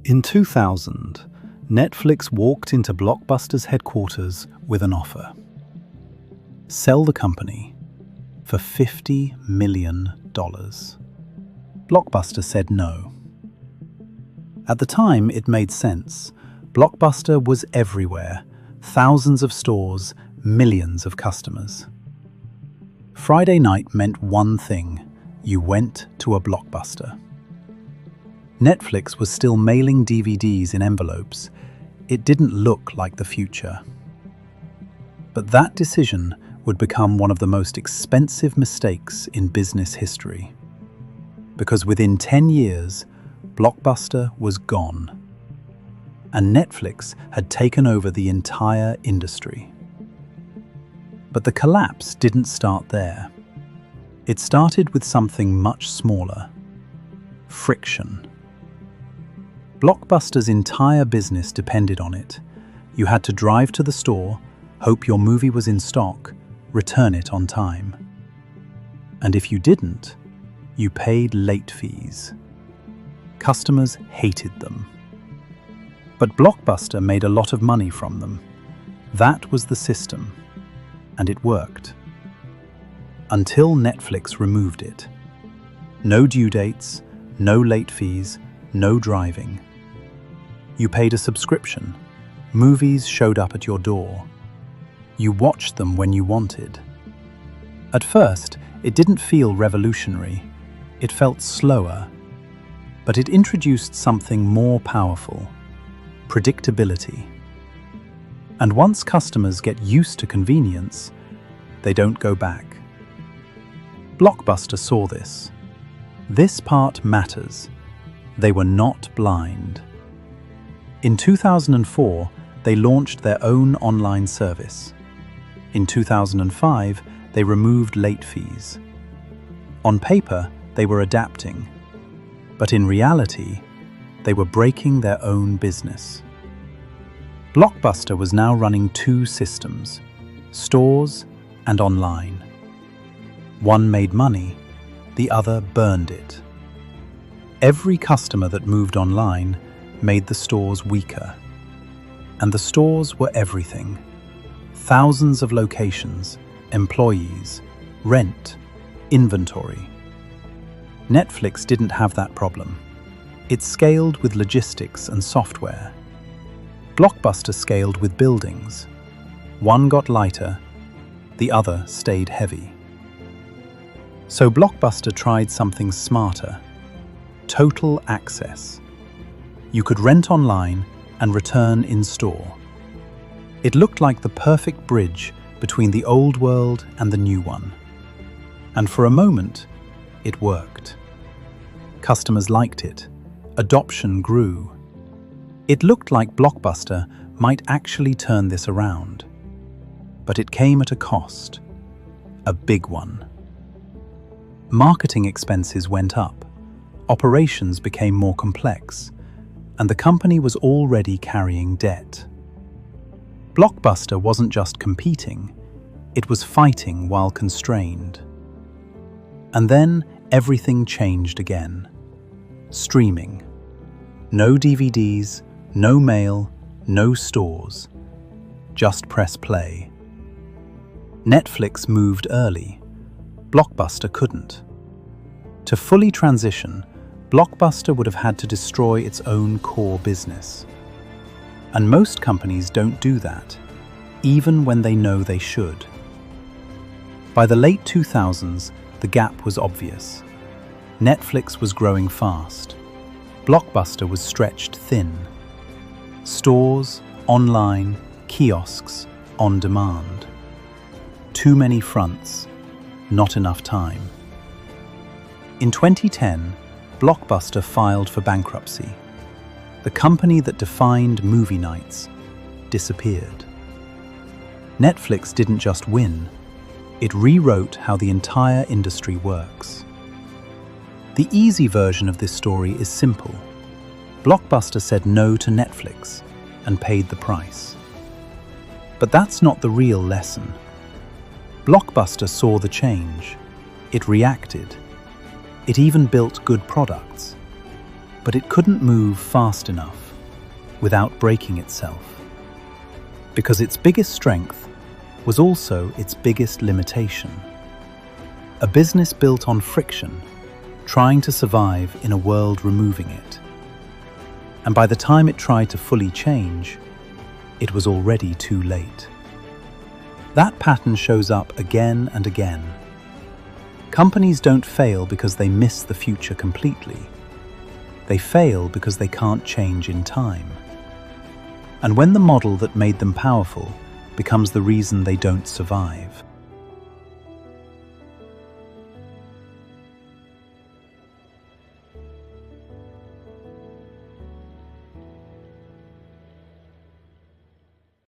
In 2000, Netflix walked into Blockbuster's headquarters with an offer. Sell the company for $50 million. Blockbuster said no. At the time, it made sense. Blockbuster was everywhere, thousands of stores, millions of customers. Friday night meant one thing: you went to a Blockbuster. Netflix was still mailing DVDs in envelopes. It didn't look like the future. But that decision would become one of the most expensive mistakes in business history. Because within 10 years, Blockbuster was gone. And Netflix had taken over the entire industry. But the collapse didn't start there. It started with something much smaller: friction. Blockbuster's entire business depended on it. You had to drive to the store, hope your movie was in stock, return it on time. And if you didn't, you paid late fees. Customers hated them. But Blockbuster made a lot of money from them. That was the system, and it worked. Until Netflix removed it. No due dates, no late fees, no driving. You paid a subscription. Movies showed up at your door. You watched them when you wanted. At first, it didn't feel revolutionary. It felt slower. But it introduced something more powerful: predictability. And once customers get used to convenience, they don't go back. Blockbuster saw this. This part matters. They were not blind. In 2004, they launched their own online service. In 2005, they removed late fees. On paper, they were adapting. But in reality, they were breaking their own business. Blockbuster was now running two systems: stores and online. One made money, the other burned it. Every customer that moved online made the stores weaker. And the stores were everything. Thousands of locations, employees, rent, inventory. Netflix didn't have that problem. It scaled with logistics and software. Blockbuster scaled with buildings. One got lighter, the other stayed heavy. So Blockbuster tried something smarter: total access. You could rent online and return in store. It looked like the perfect bridge between the old world and the new one. And for a moment, it worked. Customers liked it. Adoption grew. It looked like Blockbuster might actually turn this around. But it came at a cost. A big one. Marketing expenses went up. Operations became more complex. And the company was already carrying debt. Blockbuster wasn't just competing, it was fighting while constrained. And then everything changed again. Streaming. No DVDs, no mail, no stores. Just press play. Netflix moved early. Blockbuster couldn't. To fully transition, Blockbuster would have had to destroy its own core business. And most companies don't do that, even when they know they should. By the late 2000s, the gap was obvious. Netflix was growing fast. Blockbuster was stretched thin. Stores, online, kiosks, on demand. Too many fronts, not enough time. In 2010, Blockbuster filed for bankruptcy. The company that defined movie nights disappeared. Netflix didn't just win, it rewrote how the entire industry works. The easy version of this story is simple. Blockbuster said no to Netflix and paid the price. But that's not the real lesson. Blockbuster saw the change. It reacted. It even built good products. But it couldn't move fast enough without breaking itself, because its biggest strength was also its biggest limitation. A business built on friction, trying to survive in a world removing it. And by the time it tried to fully change, it was already too late. That pattern shows up again and again. Companies don't fail because they miss the future completely. They fail because they can't change in time. And when the model that made them powerful becomes the reason they don't survive,